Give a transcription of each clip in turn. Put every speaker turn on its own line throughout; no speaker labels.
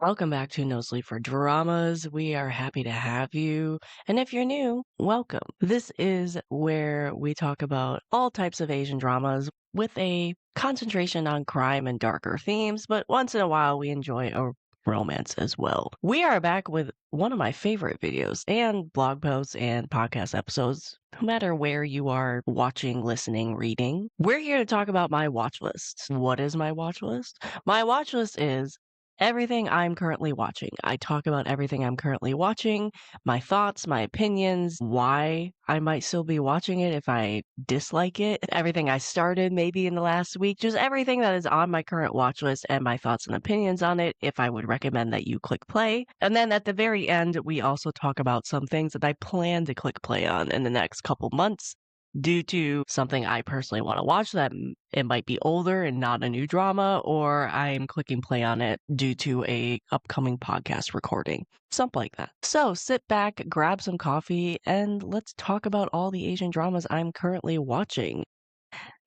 Welcome back to No Sleep for Dramas. We are happy to have you. And if you're new, welcome. This is where we talk about all types of Asian dramas with a concentration on crime and darker themes, but once in a while we enjoy a romance as well. We are back with one of my favorite videos and blog posts and podcast episodes, no matter where you are watching, listening, reading. We're here to talk about my watch list. What is my watch list? My watch list is everything I'm currently watching. I talk about everything I'm currently watching, my thoughts, my opinions, why I might still be watching it if I dislike it, everything I started maybe in the last week, just everything that is on my current watch list and my thoughts and opinions on it, if I would recommend that you click play. And then at the very end, we also talk about some things that I plan to click play on in the next couple months due to something I personally want to watch that it might be older and not a new drama, or I'm clicking play on it due to a upcoming podcast recording, something like that. So sit back, grab some coffee, and let's talk about all the Asian dramas I'm currently watching.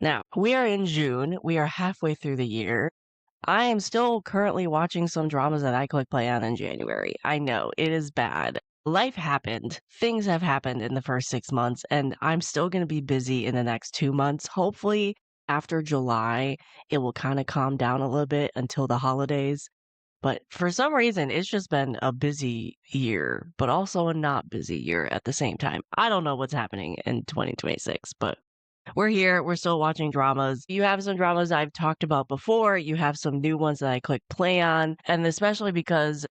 Now, we are in June. We are halfway through the year. I am still currently watching some dramas that I click play on in January. I know, it is bad. Life happened. Things have happened in the first 6 months, and I'm still going to be busy in the next 2 months. Hopefully, after July, it will kind of calm down a little bit until the holidays. But for some reason, it's just been a busy year, but also a not busy year at the same time. I don't know what's happening in 2026, but we're here. We're still watching dramas. You have some dramas I've talked about before. You have some new ones that I click play on. And especially because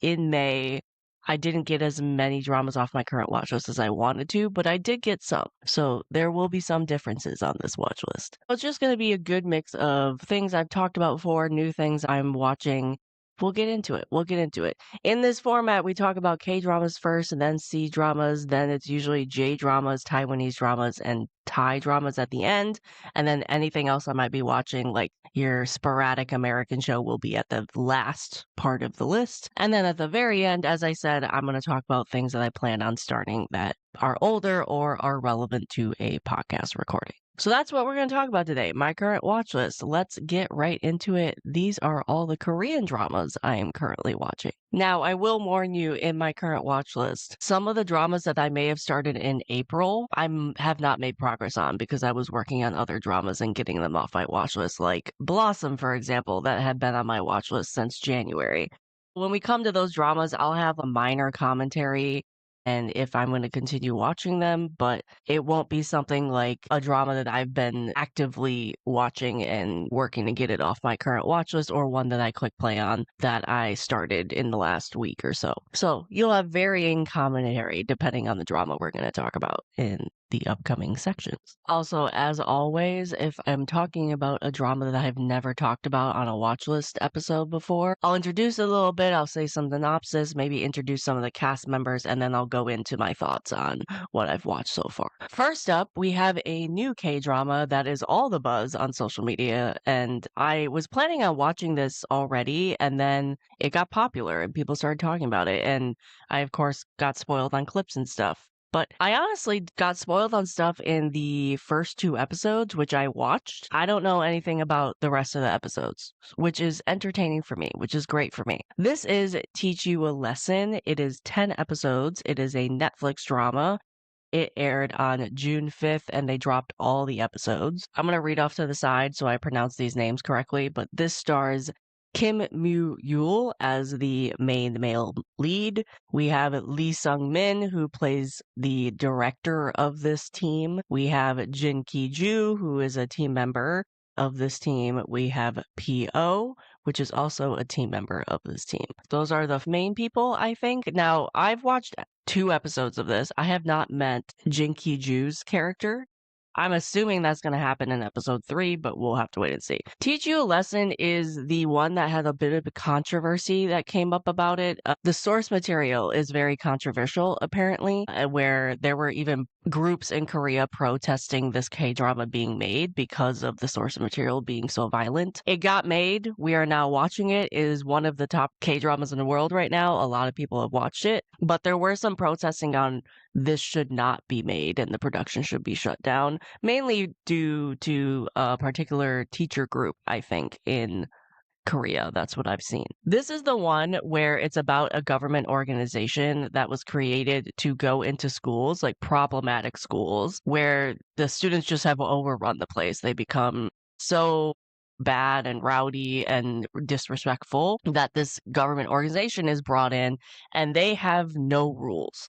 in May, I didn't get as many dramas off my current watch list as I wanted to, but I did get some. So there will be some differences on this watch list. It's just going to be a good mix of things I've talked about before, new things I'm watching. We'll get into it. We'll get into it. In this format, we talk about K dramas first and then C dramas. Then it's usually J dramas, Taiwanese dramas, and Thai dramas at the end. And then anything else I might be watching, like your sporadic American show, will be at the last part of the list. And then at the very end, as I said, I'm going to talk about things that I plan on starting that are older or are relevant to a podcast recording. So that's what we're going to talk about today, my current watch list. Let's get right into it. These are all the Korean dramas I am currently watching. Now, I will warn you, in my current watch list, some of the dramas that I may have started in April, I have not made progress on because I was working on other dramas and getting them off my watch list, like Blossom, for example, that had been on my watch list since January. When we come to those dramas, I'll have a minor commentary and if I'm going to continue watching them, but it won't be something like a drama that I've been actively watching and working to get it off my current watch list, or one that I click play on that I started in the last week or so. So you'll have varying commentary depending on the drama we're going to talk about in the upcoming sections. Also, as always, if I'm talking about a drama that I've never talked about on a watch list episode before, I'll introduce it a little bit, I'll say some synopsis, maybe introduce some of the cast members, and then I'll go into my thoughts on what I've watched so far. First up, we have a new K-drama that is all the buzz on social media, and I was planning on watching this already, and then it got popular and people started talking about it, and I, of course, got spoiled on clips and stuff. But I honestly got spoiled on stuff in the first 2 episodes, which I watched. I don't know anything about the rest of the episodes, which is entertaining for me, which is great for me. This is Teach You a Lesson. It is 10 episodes. It is a Netflix drama. It aired on June 5th, and they dropped all the episodes. I'm going to read off to the side so I pronounce these names correctly, but this stars Kim Moo-yul as the main male lead. We have Lee Sung-min, who plays the director of this team. We have Jin Ki-ju, who is a team member of this team. We have P.O., which is also a team member of this team. Those are the main people, I think. Now, I've watched 2 episodes of this. I have not met Jin Ki-ju's character. I'm assuming that's going to happen in episode 3, but we'll have to wait and see. Teach You a Lesson is the one that had a bit of a controversy that came up about it. The source material is very controversial, apparently, where there were even groups in Korea protesting this K-drama being made because of the source material being so violent. It got made. We are now watching it. It is one of the top K-dramas in the world right now. A lot of people have watched it, but there were some protesting on this should not be made and the production should be shut down, mainly due to a particular teacher group, I think, in Korea. That's what I've seen. This is the one where it's about a government organization that was created to go into schools, like problematic schools, where the students just have overrun the place. They become so bad and rowdy and disrespectful that this government organization is brought in and they have no rules.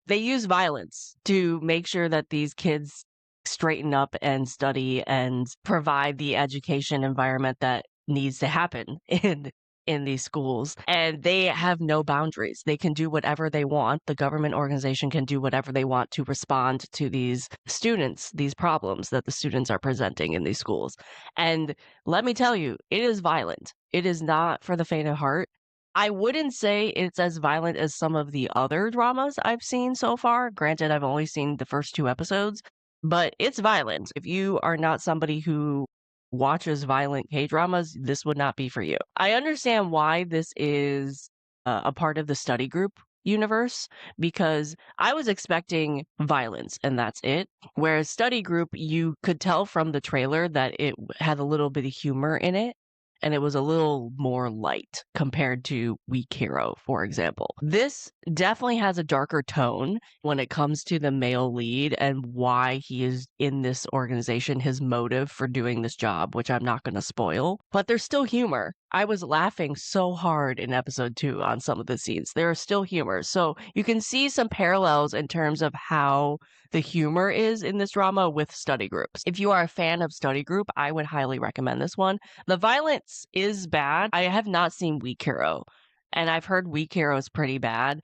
They use violence to make sure that these kids straighten up and study and provide the education environment that needs to happen in these schools, and they have no boundaries. They can do whatever they want. The government organization can do whatever they want to respond to these students, these problems that the students are presenting in these schools. And let me tell you, it is violent. It is not for the faint of heart. I wouldn't say it's as violent as some of the other dramas I've seen so far. Granted, I've only seen the first 2 episodes, but it's violent. If you are not somebody who watches violent K-dramas, this would not be for you. I understand why this is a part of the study group universe, because I was expecting violence and that's it. Whereas study group, you could tell from the trailer that it had a little bit of humor in it. And it was a little more light compared to Weak Hero, for example. This definitely has a darker tone when it comes to the male lead and why he is in this organization, his motive for doing this job, which I'm not going to spoil. But there's still humor. I was laughing so hard in episode 2 on some of the scenes. There are still humor. So you can see some parallels in terms of how the humor is in this drama with study groups. If you are a fan of study group, I would highly recommend this one. The violence is bad. I have not seen Weak Hero, and I've heard Weak Hero is pretty bad.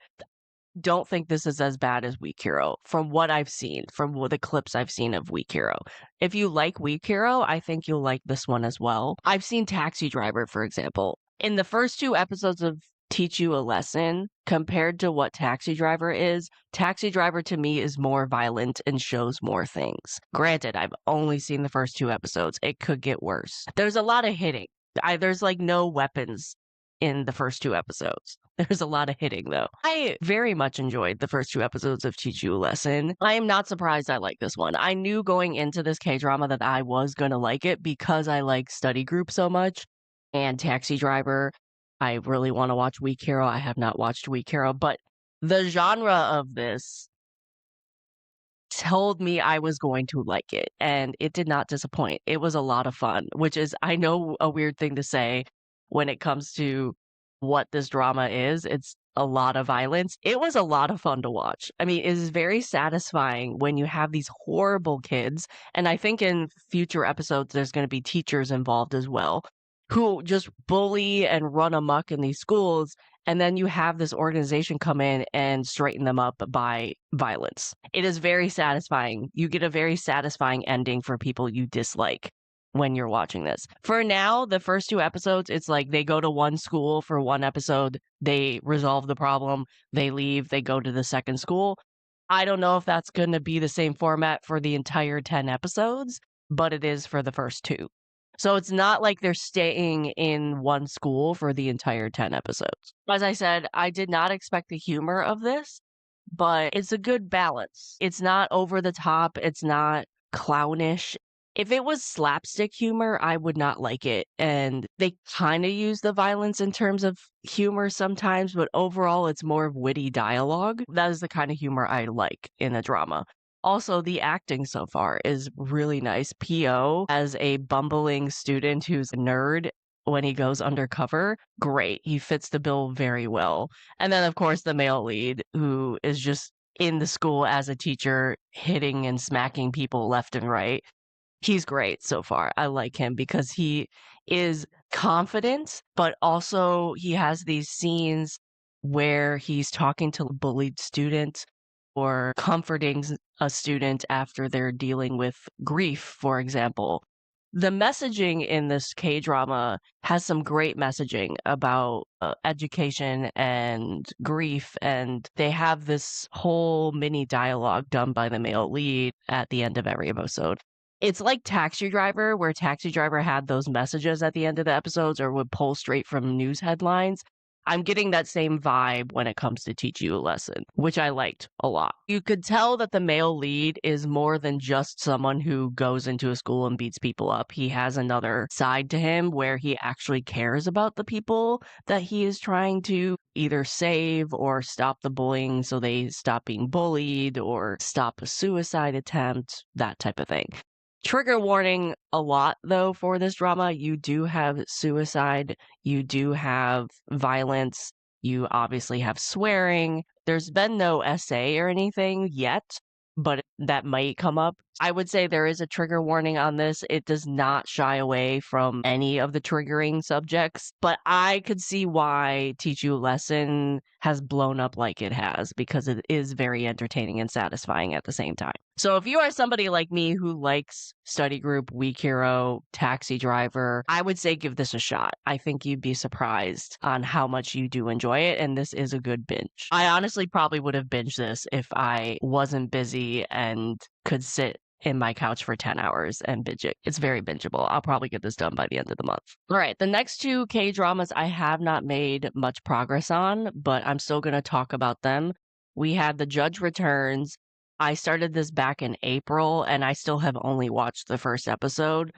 Don't think this is as bad as Weak Hero from what I've seen, from the clips I've seen of Weak Hero. If you like Weak Hero, I think you'll like this one as well. I've seen Taxi Driver, for example. In the first 2 episodes of Teach You a Lesson, compared to what Taxi Driver is, Taxi Driver to me is more violent and shows more things. Granted, I've only seen the first 2 episodes. It could get worse. There's a lot of hitting. There's like no weapons in the first 2 episodes. There's a lot of hitting, though. I very much enjoyed the first 2 episodes of Teach You a Lesson. I am not surprised I like this one. I knew going into this K-drama that I was going to like it because I like study group so much and Taxi Driver. I really want to watch Weak Hero. I have not watched Weak Hero, but the genre of this told me I was going to like it, and it did not disappoint. It was a lot of fun, which is, I know, a weird thing to say when it comes to what this drama is. It's a lot of violence. It was a lot of fun to watch. I mean, it is very satisfying when you have these horrible kids, and I think in future episodes there's going to be teachers involved as well, who just bully and run amok in these schools, and then you have this organization come in and straighten them up by violence. It is very satisfying. You get a very satisfying ending for people you dislike when you're watching this. For now, the first 2 episodes, it's like they go to one school for one episode, they resolve the problem, they leave, they go to the second school. I don't know if that's going to be the same format for the entire 10 episodes, but it is for the first 2. So it's not like they're staying in one school for the entire 10 episodes. As I said, I did not expect the humor of this, but it's a good balance. It's not over the top. It's not clownish. If it was slapstick humor, I would not like it. And they kind of use the violence in terms of humor sometimes, but overall, it's more of witty dialogue. That is the kind of humor I like in a drama. Also, the acting so far is really nice. P.O. as a bumbling student who's a nerd when he goes undercover, great. He fits the bill very well. And then, of course, the male lead, who is just in the school as a teacher, hitting and smacking people left and right. He's great so far. I like him because he is confident, but also he has these scenes where he's talking to a bullied student or comforting a student after they're dealing with grief, for example. The messaging in this K-drama has some great messaging about education and grief, and they have this whole mini dialogue done by the male lead at the end of every episode. It's like Taxi Driver, where Taxi Driver had those messages at the end of the episodes or would pull straight from news headlines. I'm getting that same vibe when it comes to Teach You a Lesson, which I liked a lot. You could tell that the male lead is more than just someone who goes into a school and beats people up. He has another side to him where he actually cares about the people that he is trying to either save or stop the bullying so they stop being bullied or stop a suicide attempt, that type of thing. Trigger warning a lot, though, for this drama. You do have suicide, you do have violence, you obviously have swearing. There's been no essay or anything yet, but that might come up. I would say there is a trigger warning on this. It does not shy away from any of the triggering subjects, but I could see why Teach You a Lesson has blown up like it has, because it is very entertaining and satisfying at the same time. So if you are somebody like me who likes Study Group, Weak Hero, Taxi Driver, I would say give this a shot. I think you'd be surprised on how much you do enjoy it, and this is a good binge. I honestly probably would have binged this if I wasn't busy and could sit in my couch for 10 hours and binge it. It's very bingeable. I'll probably get this done by the end of the month. All right, the next two K-dramas I have not made much progress on, but I'm still going to talk about them. We had The Judge Returns. I started this back in April, and I still have only watched the first episode.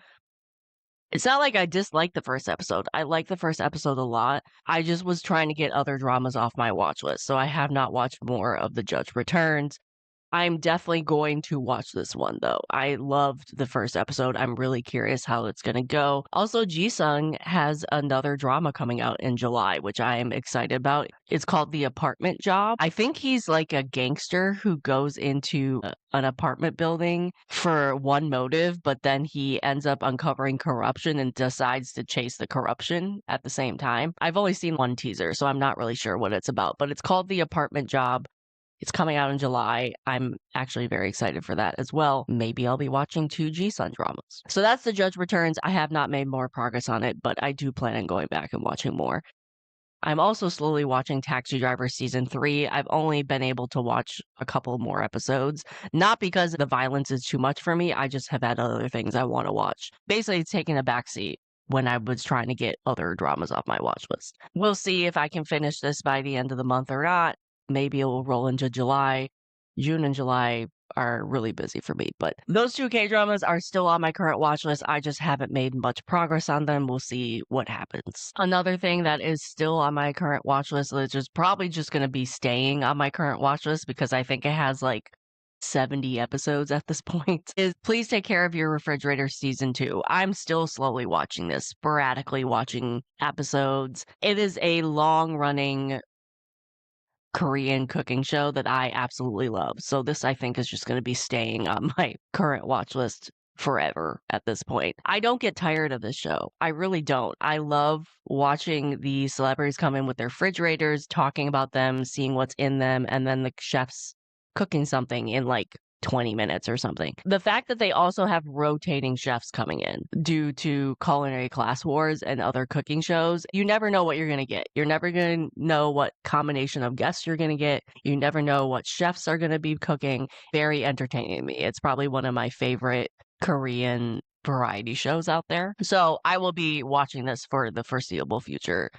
It's not like I disliked the first episode. I liked the first episode a lot. I just was trying to get other dramas off my watch list, so I have not watched more of The Judge Returns. I'm definitely going to watch this one, though. I loved the first episode. I'm really curious how it's going to go. Also, Ji-sung has another drama coming out in July, which I am excited about. It's called The Apartment Job. I think he's like a gangster who goes into an apartment building for one motive, but then he ends up uncovering corruption and decides to chase the corruption at the same time. I've only seen one teaser, so I'm not really sure what it's about, but it's called The Apartment Job. It's coming out in July. I'm actually very excited for that as well. Maybe I'll be watching 2 Ji-sun dramas. So that's The Judge Returns. I have not made more progress on it, but I do plan on going back and watching more. I'm also slowly watching Taxi Driver Season 3. I've only been able to watch a couple more episodes, not because the violence is too much for me. I just have had other things I want to watch. Basically, it's taking a backseat when I was trying to get other dramas off my watch list. We'll see if I can finish this by the end of the month or not. Maybe it will roll into July. June and July are really busy for me, but those 2 K-dramas are still on my current watch list. I just haven't made much progress on them. We'll see what happens. Another thing that is still on my current watch list, which is probably just going to be staying on my current watch list because I think it has like 70 episodes at this point, is Please Take Care of Your Refrigerator Season 2. I'm still slowly watching this, sporadically watching episodes. It is a long-running Korean cooking show that I absolutely love. So this, I think, is just going to be staying on my current watch list forever at this point. I don't get tired of this show. I really don't. I love watching the celebrities come in with their refrigerators, talking about them, seeing what's in them, and then the chefs cooking something in like 20 minutes or something. The fact that they also have rotating chefs coming in due to culinary class wars and other cooking shows, you never know what you're going to get. You're never going to know what combination of guests you're going to get. You never know what chefs are going to be cooking. Very entertaining to me. It's probably one of my favorite Korean variety shows out there. So I will be watching this for the foreseeable future.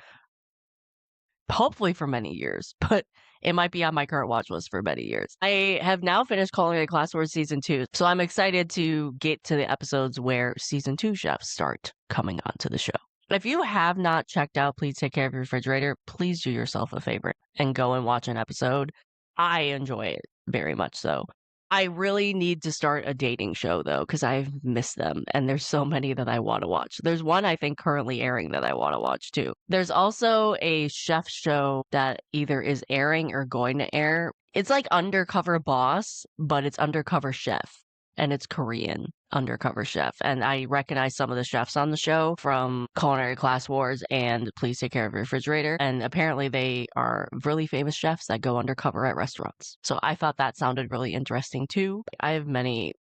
Hopefully for many years, but it might be on my current watch list for many years. I have now finished Culinary Class Wars Season 2, so I'm excited to get to the episodes where Season 2 chefs start coming onto the show. If you have not checked out Please Take Care of Your Refrigerator, please do yourself a favor and go and watch an episode. I enjoy it very much so. I really need to start a dating show, though, because I've missed them, and there's so many that I want to watch. There's one, I think, currently airing that I want to watch, too. There's also a chef show that either is airing or going to air. It's like Undercover Boss, but it's Undercover Chef, and it's Korean Undercover Chef. And I recognize some of the chefs on the show from Culinary Class Wars and Please Take Care of Your Refrigerator. And apparently they are really famous chefs that go undercover at restaurants. So I thought that sounded really interesting too. I have many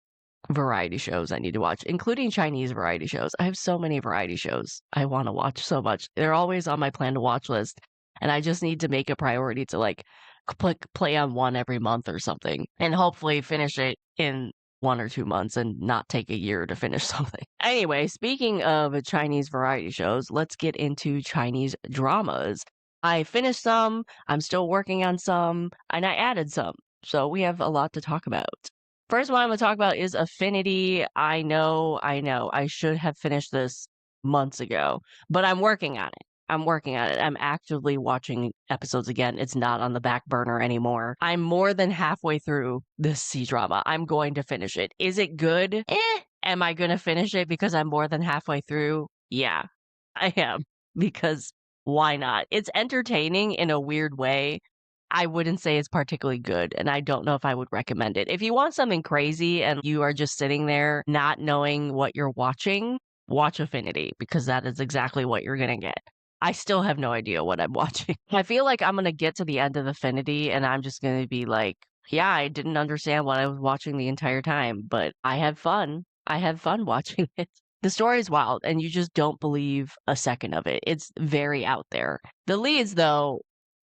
variety shows I need to watch, including Chinese variety shows. I have so many variety shows I want to watch so much. They're always on my plan to watch list. And I just need to make a priority to like play on one every month or something and hopefully finish it in 1 or 2 months and not take a year to finish something. Anyway, speaking of Chinese variety shows, let's get into Chinese dramas. I finished some, I'm still working on some, and I added some. So we have a lot to talk about. First one I'm going to talk about is Affinity. I should have finished this months ago, but I'm working on it. I'm working on it. I'm actively watching episodes again. It's not on the back burner anymore. I'm more than halfway through this Cdrama. I'm going to finish it. Is it good? Am I going to finish it because I'm more than halfway through? Yeah, I am. Because why not? It's entertaining in a weird way. I wouldn't say it's particularly good, and I don't know if I would recommend it. If you want something crazy and you are just sitting there not knowing what you're watching, watch Affinity because that is exactly what you're going to get. I still have no idea what I'm watching. I feel like I'm going to get to the end of Affinity and I'm just going to be like, yeah, I didn't understand what I was watching the entire time, but I had fun. I had fun watching it. The story is wild, and you just don't believe a second of it. It's very out there. The leads, though,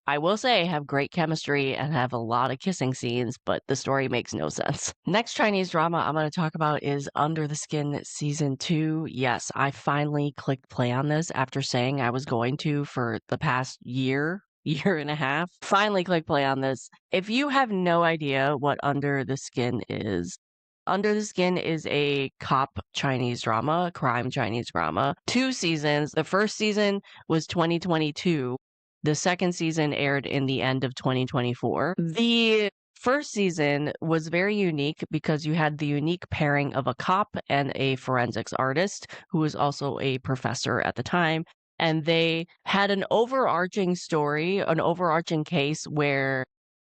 I will say, have great chemistry and have a lot of kissing scenes, but the story makes no sense. Next Chinese drama I'm going to talk about is Under the Skin Season 2. Yes, I finally clicked play on this after saying I was going to for the past year and a half. Finally click play on this. If you have no idea what Under the Skin is, Under the Skin is a cop Chinese drama, crime Chinese drama. 2 seasons. The first season was 2022. The second season aired in the end of 2024. The first season was very unique because you had the unique pairing of a cop and a forensics artist who was also a professor at the time. And they had an overarching story, an overarching case where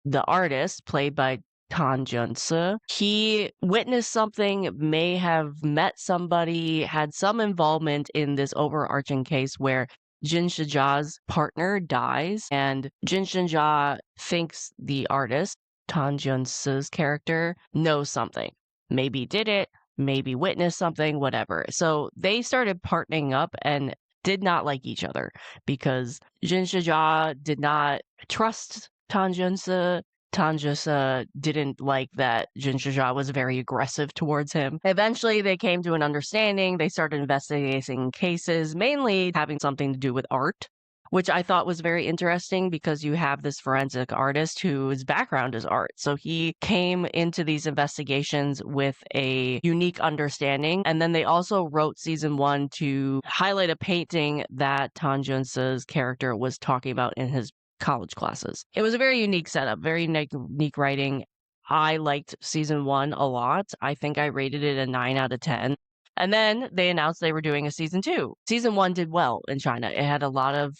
the artist, played by Tan Jun-se, he witnessed something, may have met somebody, had some involvement in this overarching case where Jin Shija's partner dies, and Jin Shija thinks the artist, Tan Jun-se's character, knows something. Maybe did it, maybe witnessed something, whatever. So they started partnering up and did not like each other because Jin Shija did not trust Tan Jun-se. Tanjisa didn't like that Jin Shija was very aggressive towards him. Eventually, they came to an understanding. They started investigating cases, mainly having something to do with art, which I thought was very interesting because you have this forensic artist whose background is art. So he came into these investigations with a unique understanding. And then they also wrote season 1 to highlight a painting that Tan Jun-se's character was talking about in his college classes. It was a very unique setup, very unique writing. I liked season 1 a lot. I think I rated it a 9 out of 10. And then they announced they were doing a season 2. Season 1 did well in China. It had a lot of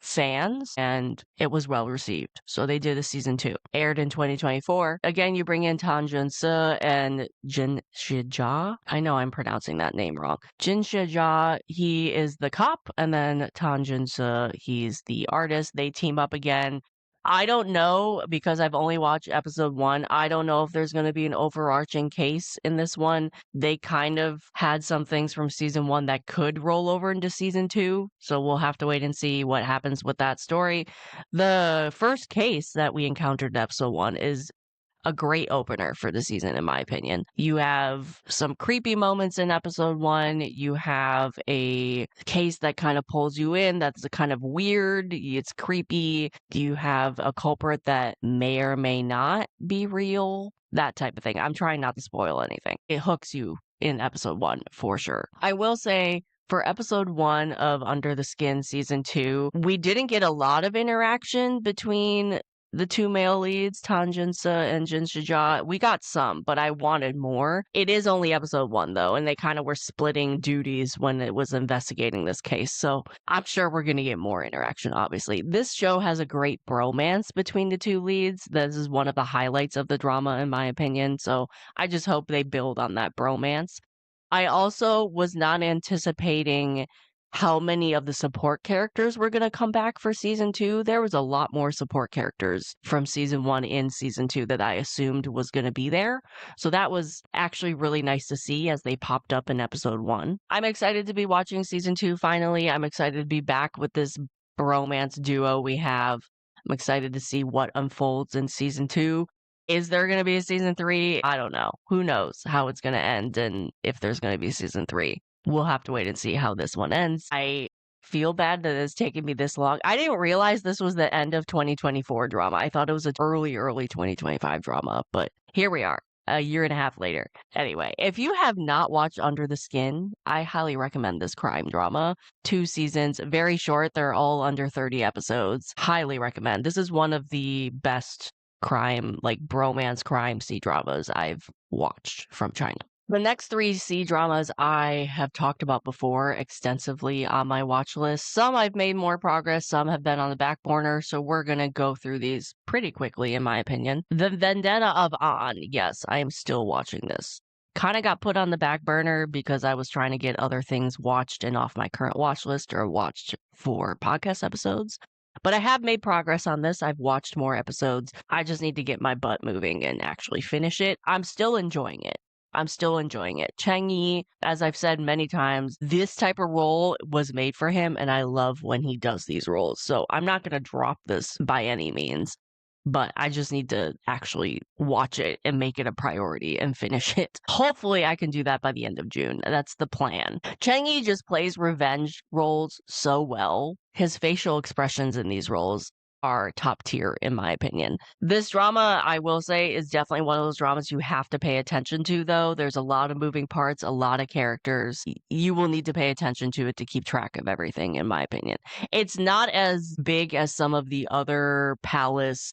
fans and it was well received. So they did a season 2. Aired in 2024. Again, you bring in Tan Jun-se and Jin Shija. I know I'm pronouncing that name wrong. Jin Shija, he is the cop, and then Tan Jun-se, he's the artist. They team up again. I don't know because I've only watched episode 1. I don't know if there's going to be an overarching case in this one. They kind of had some things from season 1 that could roll over into season 2. So we'll have to wait and see what happens with that story. The first case that we encountered in episode 1 is a great opener for the season, in my opinion. You have some creepy moments in episode 1. You have a case that kind of pulls you in, that's kind of weird. It's creepy. You have a culprit that may or may not be real, that type of thing. I'm trying not to spoil anything. It hooks you in episode 1 for sure. I will say, for episode 1 of Under the Skin season 2, we didn't get a lot of interaction between the 2 male leads, Tan Jun-se and Jin Shija. We got some, but I wanted more. It is only episode 1, though, and they kind of were splitting duties when it was investigating this case, so I'm sure we're going to get more interaction, obviously. This show has a great bromance between the 2 leads. This is one of the highlights of the drama, in my opinion, so I just hope they build on that bromance. I also was not anticipating how many of the support characters were going to come back for season 2. There was a lot more support characters from season 1 in season 2 that I assumed was going to be there. So that was actually really nice to see as they popped up in episode 1. I'm excited to be watching season 2 finally. I'm excited to be back with this bromance duo we have. I'm excited to see what unfolds in season 2. Is there going to be a season 3? I don't know. Who knows how it's going to end and if there's going to be season 3. We'll have to wait and see how this one ends. I feel bad that it's taken me this long. I didn't realize this was the end of 2024 drama. I thought it was an early 2025 drama, but here we are, a year and a half later. Anyway, if you have not watched Under the Skin, I highly recommend this crime drama. 2 seasons, very short. They're all under 30 episodes. Highly recommend. This is one of the best crime, like bromance crime C-dramas I've watched from China. The next 3 C-dramas I have talked about before extensively on my watch list. Some I've made more progress, some have been on the back burner, so we're gonna go through these pretty quickly, in my opinion. The Vendetta of An. Yes, I am still watching this. Kind of got put on the back burner because I was trying to get other things watched and off my current watch list or watched for podcast episodes. But I have made progress on this. I've watched more episodes. I just need to get my butt moving and actually finish it. I'm still enjoying it. Chang Yi, as I've said many times, this type of role was made for him, and I love when he does these roles. So I'm not going to drop this by any means, but I just need to actually watch it and make it a priority and finish it. Hopefully I can do that by the end of June. That's the plan. Chang Yi just plays revenge roles so well. His facial expressions in these roles are top tier, in my opinion. This drama, I will say, is definitely one of those dramas you have to pay attention to, though. There's a lot of moving parts, a lot of characters. You will need to pay attention to it to keep track of everything, in my opinion. It's not as big as some of the other Palace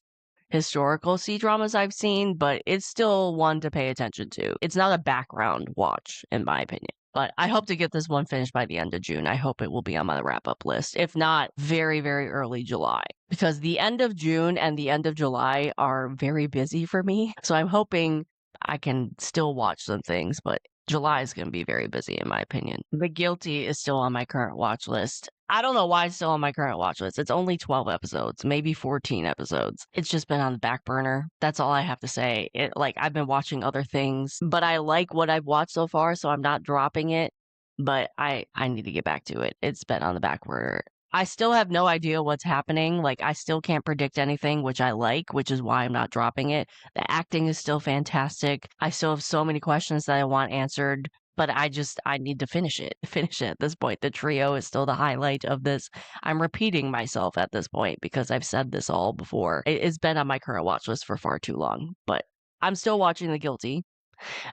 historical C-dramas I've seen, but it's still one to pay attention to. It's not a background watch, in my opinion. But I hope to get this one finished by the end of June. I hope it will be on my wrap-up list. If not, very, very early July. Because the end of June and the end of July are very busy for me. So I'm hoping I can still watch some things, but July is going to be very busy, in my opinion. The Guilty is still on my current watch list. I don't know why it's still on my current watch list. It's only 12 episodes, maybe 14 episodes. It's just been on the back burner. That's all I have to say. I've been watching other things, but I like what I've watched so far, so I'm not dropping it. But I need to get back to it. It's been on the back burner. I still have no idea what's happening. I still can't predict anything, which I like, which is why I'm not dropping it. The acting is still fantastic. I still have so many questions that I want answered, but I need to finish it at this point. The trio is still the highlight of this. I'm repeating myself at this point because I've said this all before. It's been on my current watch list for far too long, but I'm still watching The Guilty.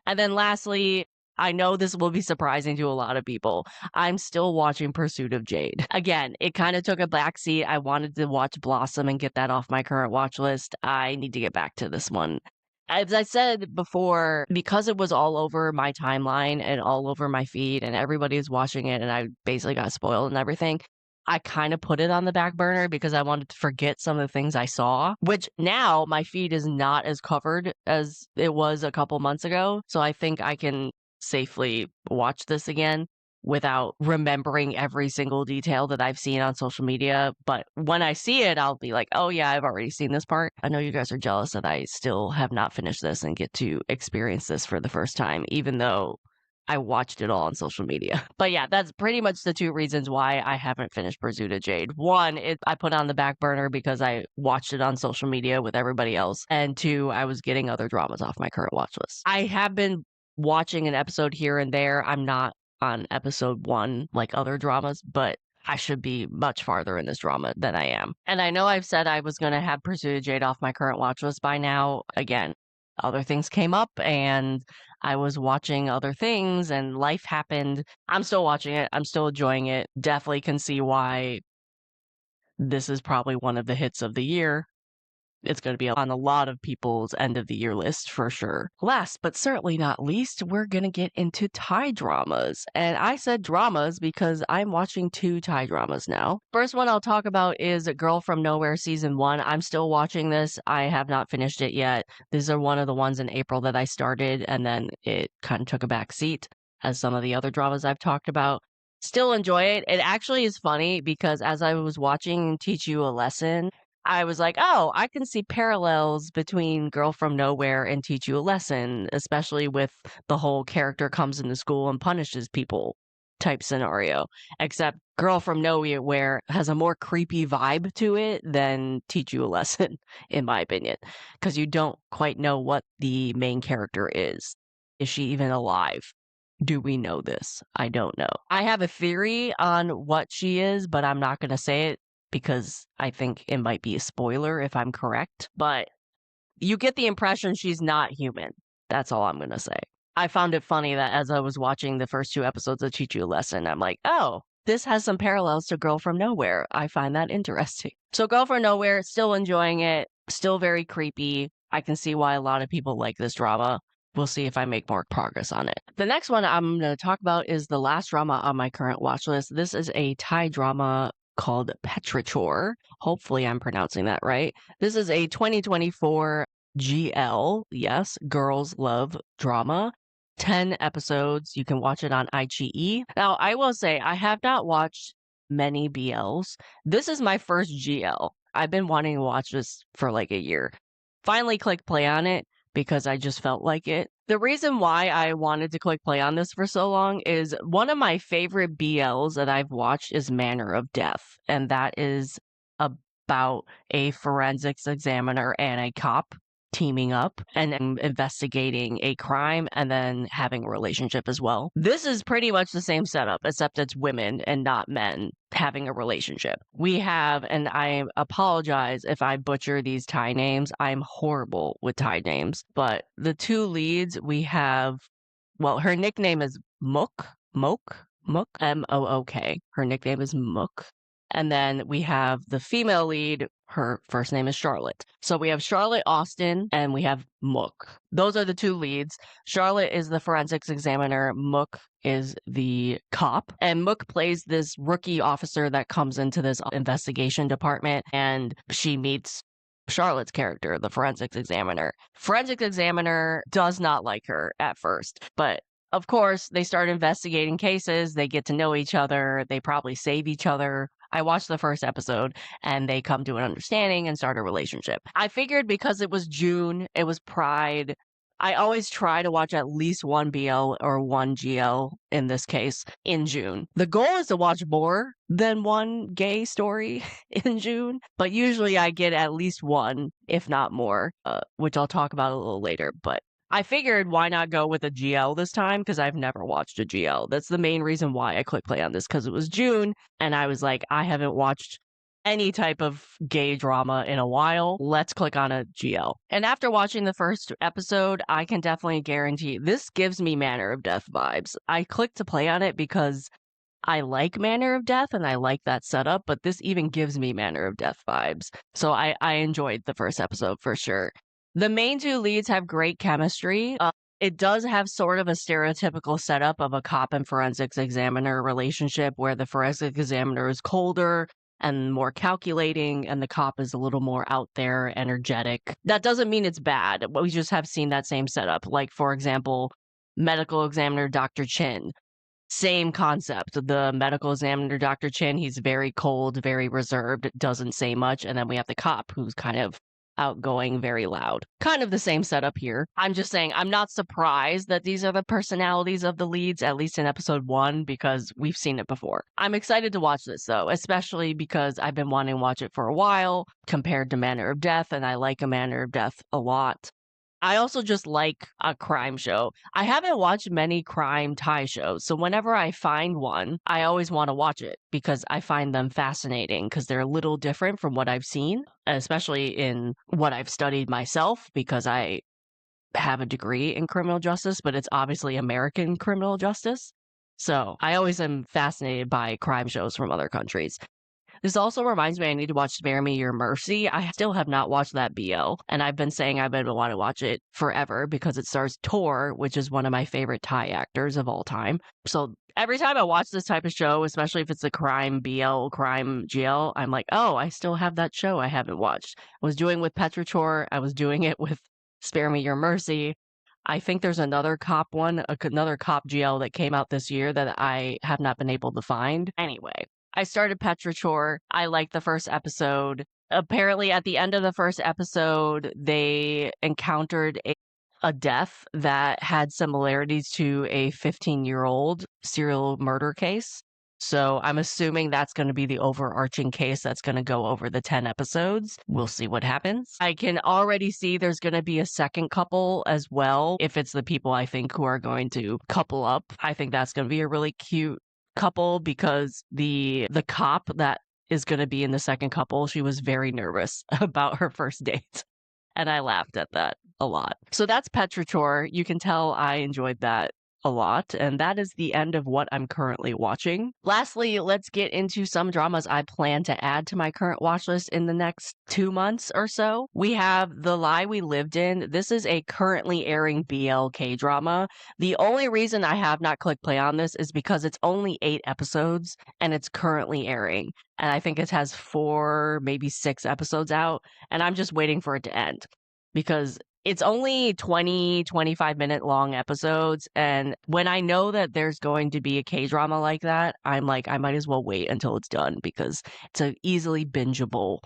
And then lastly, I know this will be surprising to a lot of people. I'm still watching Pursuit of Jade. Again, it kind of took a backseat. I wanted to watch Blossom and get that off my current watch list. I need to get back to this one. As I said before, because it was all over my timeline and all over my feed and everybody was watching it and I basically got spoiled and everything, I kind of put it on the back burner because I wanted to forget some of the things I saw, which now my feed is not as covered as it was a couple months ago. So I think I can safely watch this again without remembering every single detail that I've seen on social media. But when I see it, I'll be like, oh yeah, I've already seen this part. I know you guys are jealous that I still have not finished this and get to experience this for the first time, even though I watched it all on social media. But yeah, that's pretty much the 2 reasons why I haven't finished Pursuit of Jade. 1, I put on the back burner because I watched it on social media with everybody else. And 2, I was getting other dramas off my current watch list. I have been watching an episode here and there. I'm not on episode 1 like other dramas, but I should be much farther in this drama than I am. And I know I've said I was going to have Pursuit of Jade off my current watch list by now. Again, other things came up and I was watching other things and life happened. I'm still watching it. I'm still enjoying it. Definitely can see why this is probably one of the hits of the year. It's going to be on a lot of people's end of the year list for sure. Last but certainly not least, we're going to get into Thai dramas. And I said dramas because I'm watching 2 Thai dramas now. First one I'll talk about is Girl from Nowhere Season 1. I'm still watching this. I have not finished it yet. These are one of the ones in April that I started and then it kind of took a back seat as some of the other dramas I've talked about. Still enjoy it. It actually is funny because as I was watching Teach You a Lesson, I was like, oh, I can see parallels between Girl from Nowhere and Teach You a Lesson, especially with the whole character comes into school and punishes people type scenario. Except Girl from Nowhere has a more creepy vibe to it than Teach You a Lesson, in my opinion, because you don't quite know what the main character is. Is she even alive? Do we know this? I don't know. I have a theory on what she is, but I'm not going to say it because I think it might be a spoiler if I'm correct. But you get the impression she's not human. That's all I'm going to say. I found it funny that as I was watching the first 2 episodes of Teach You a Lesson, I'm like, oh, this has some parallels to Girl from Nowhere. I find that interesting. So Girl from Nowhere, still enjoying it, still very creepy. I can see why a lot of people like this drama. We'll see if I make more progress on it. The next one I'm going to talk about is the last drama on my current watch list. This is a Thai drama called Petrichor. Hopefully I'm pronouncing that right. This is a 2024 GL, yes, girls love drama. 10 episodes. You can watch it on iQIYI. Now, I will say I have not watched many BLs. This is my first GL. I've been wanting to watch this for like a year. Finally clicked play on it because I just felt like it. The reason why I wanted to click play on this for so long is one of my favorite BLs that I've watched is Manner of Death, and that is about a forensics examiner and a cop teaming up and investigating a crime and then having a relationship as well. This is pretty much the same setup, except it's women and not men having a relationship. We have, and I apologize if I butcher these Thai names. I'm horrible with Thai names, but the 2 leads we have, well, her nickname is Mook, Mook, Her nickname is Mook. And then we have the female lead. Her first name is Charlotte. So we have Charlotte Austin and we have Mook. Those are the 2 leads. Charlotte is the forensics examiner. Mook is the cop. And Mook plays this rookie officer that comes into this investigation department, and she meets Charlotte's character, the forensics examiner. Forensics examiner does not like her at first, but of course, they start investigating cases, they get to know each other, they probably save each other. I watched the first episode and they come to an understanding and start a relationship. I figured because it was June, it was Pride. I always try to watch at least one BL or one GL in this case in June. The goal is to watch more than one gay story in June, but usually I get at least one, if not more, which I'll talk about a little later. But I figured why not go with a GL this time because I've never watched a GL. That's the main reason why I clicked play on this, because it was June and I was like, I haven't watched any type of gay drama in a while. Let's click on a GL. And after watching the first episode, I can definitely guarantee this gives me Manner of Death vibes. I clicked to play on it because I like Manner of Death and I like that setup, but this even gives me Manner of Death vibes. So I enjoyed the first episode for sure. The main 2 leads have great chemistry. It does have sort of a stereotypical setup of a cop and forensics examiner relationship where the forensic examiner is colder and more calculating and the cop is a little more out there, energetic. That doesn't mean it's bad. We just have seen that same setup. Like, for example, medical examiner Dr. Chin. Same concept. The medical examiner, Dr. Chin, he's very cold, very reserved, doesn't say much. And then we have the cop who's kind of outgoing, very loud. Kind of the same setup here. I'm just saying, I'm not surprised that these are the personalities of the leads, at least in episode 1, because we've seen it before. I'm excited to watch this, though, especially because I've been wanting to watch it for a while compared to Manner of Death, and I like A Manner of Death a lot. I also just like a crime show. I haven't watched many crime Thai shows, so whenever I find one, I always want to watch it because I find them fascinating because they're a little different from what I've seen, especially in what I've studied myself because I have a degree in criminal justice, but it's obviously American criminal justice. So I always am fascinated by crime shows from other countries. This also reminds me I need to watch Spare Me Your Mercy. I still have not watched that BL, and I've been saying I've been wanting to watch it forever because it stars Tor, which is one of my favorite Thai actors of all time. So every time I watch this type of show, especially if it's a crime BL, crime GL, I'm like, oh, I still have that show I haven't watched. I was doing it with Petrichor. I was doing it with Spare Me Your Mercy. I think there's another cop one, another cop GL that came out this year that I have not been able to find. Anyway, I started Petrichor. I liked the first episode. Apparently, at the end of the first episode, they encountered a death that had similarities to a 15-year-old serial murder case. So I'm assuming that's going to be the overarching case that's going to go over the 10 episodes. We'll see what happens. I can already see there's going to be a second couple as well. If it's the people I think who are going to couple up, I think that's going to be a really cute couple because the cop that is going to be in the second couple, she was very nervous about her first date. And I laughed at that a lot. So that's Petrichor. You can tell I enjoyed that a lot, and that is the end of what I'm currently watching. Lastly, let's get into some dramas I plan to add to my current watch list in the next 2 months or so. We have The Lie We Lived In. This is a currently airing BLK drama. The only reason I have not clicked play on this is because it's only 8 episodes and it's currently airing. And I think it has 4, maybe 6 episodes out, and I'm just waiting for it to end because it's only 20-25-minute long episodes. And when I know that there's going to be a K-drama like that, I'm like, I might as well wait until it's done because it's an easily bingeable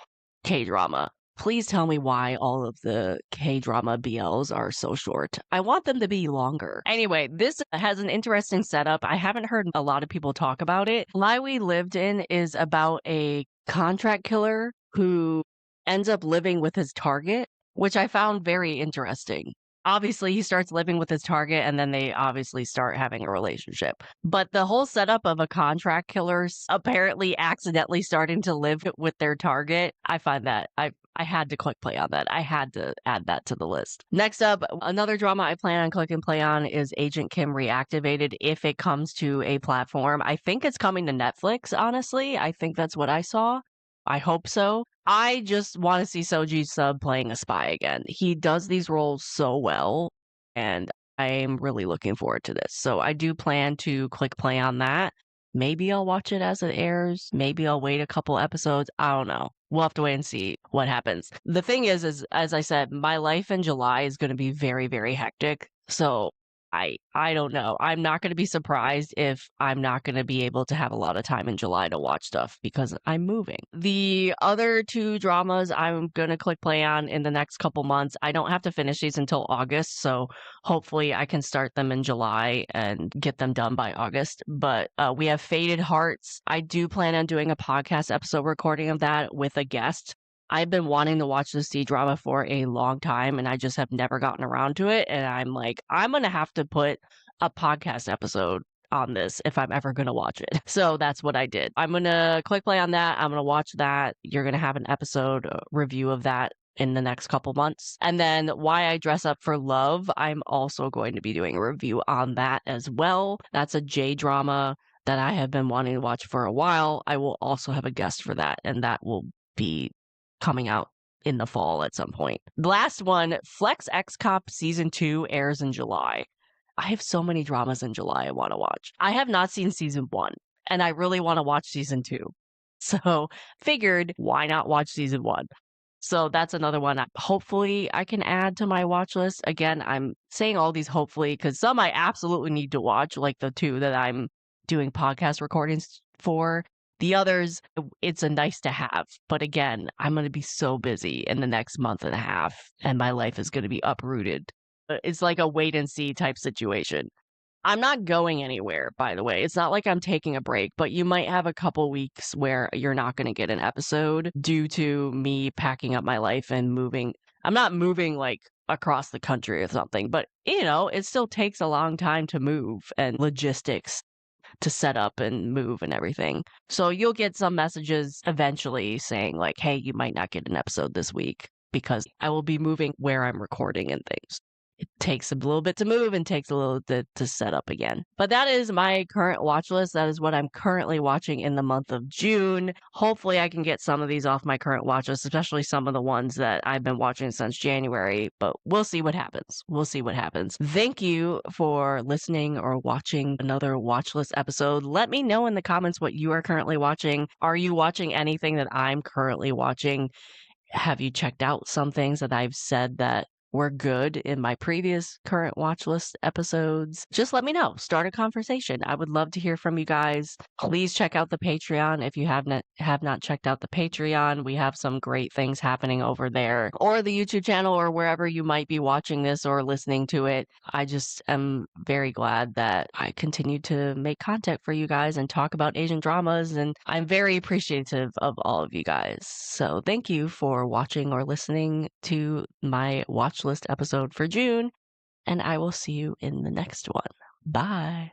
K-drama. Please tell me why all of the K-drama BLs are so short. I want them to be longer. Anyway, this has an interesting setup. I haven't heard a lot of people talk about it. Lie We Lived In is about a contract killer who ends up living with his target, which I found very interesting. Obviously, he starts living with his target and then they obviously start having a relationship. But the whole setup of a contract killer apparently accidentally starting to live with their target, I find that I had to click play on that. I had to add that to the list. Next up, another drama I plan on clicking play on is Agent Kim Reactivated if it comes to a platform. I think it's coming to Netflix, honestly. I think that's what I saw. I hope so. I just want to see Soji Sub playing a spy again. He does these roles so well, and I'm really looking forward to this. So I do plan to click play on that. Maybe I'll watch it as it airs. Maybe I'll wait a couple episodes. I don't know. We'll have to wait and see what happens. The thing is as I said, my life in July is going to be very, very hectic. So I don't know. I'm not going to be surprised if I'm not going to be able to have a lot of time in July to watch stuff because I'm moving. The other 2 dramas I'm going to click play on in the next couple months, I don't have to finish these until August, so hopefully I can start them in July and get them done by August. But we have Faded Hearts. I do plan on doing a podcast episode recording of that with a guest. I've been wanting to watch this C-drama for a long time, and I just have never gotten around to it. And I'm like, I'm going to have to put a podcast episode on this if I'm ever going to watch it. So that's what I did. I'm going to click play on that. I'm going to watch that. You're going to have an episode review of that in the next couple months. And then Why I Dress Up for Love, I'm also going to be doing a review on that as well. That's a Jade drama that I have been wanting to watch for a while. I will also have a guest for that, and that will be coming out in the fall at some point. The last one, Flex X Cop Season 2 airs in July. I have so many dramas in July I want to watch. I have not seen Season 1, and I really want to watch Season 2. So figured, why not watch Season 1? So that's another one hopefully I can add to my watch list. Again, I'm saying all these hopefully because some I absolutely need to watch, like the 2 that I'm doing podcast recordings for. The others, it's a nice to have. But again, I'm going to be so busy in the next month and a half, and my life is going to be uprooted. It's like a wait and see type situation. I'm not going anywhere, by the way. It's not like I'm taking a break, but you might have a couple weeks where you're not going to get an episode due to me packing up my life and moving. I'm not moving like across the country or something, but it still takes a long time to move and logistics to set up and move and everything. So you'll get some messages eventually saying like, hey, you might not get an episode this week because I will be moving where I'm recording and things. It takes a little bit to move and takes a little bit to set up again. But that is my current watch list. That is what I'm currently watching in the month of June. Hopefully I can get some of these off my current watch list, especially some of the ones that I've been watching since January, but we'll see what happens. We'll see what happens. Thank you for listening or watching another watch list episode. Let me know in the comments what you are currently watching. Are you watching anything that I'm currently watching? Have you checked out some things that I've said that were good in my previous current watch list episodes? Just let me know. Start a conversation. I would love to hear from you guys. Please check out the Patreon have not checked out the Patreon, we have some great things happening over there, or the YouTube channel, or wherever you might be watching this or listening to it. I just am very glad that I continue to make content for you guys and talk about Asian dramas, and I'm very appreciative of all of you guys. So thank you for watching or listening to my watch list episode for June, and I will see you in the next one. Bye.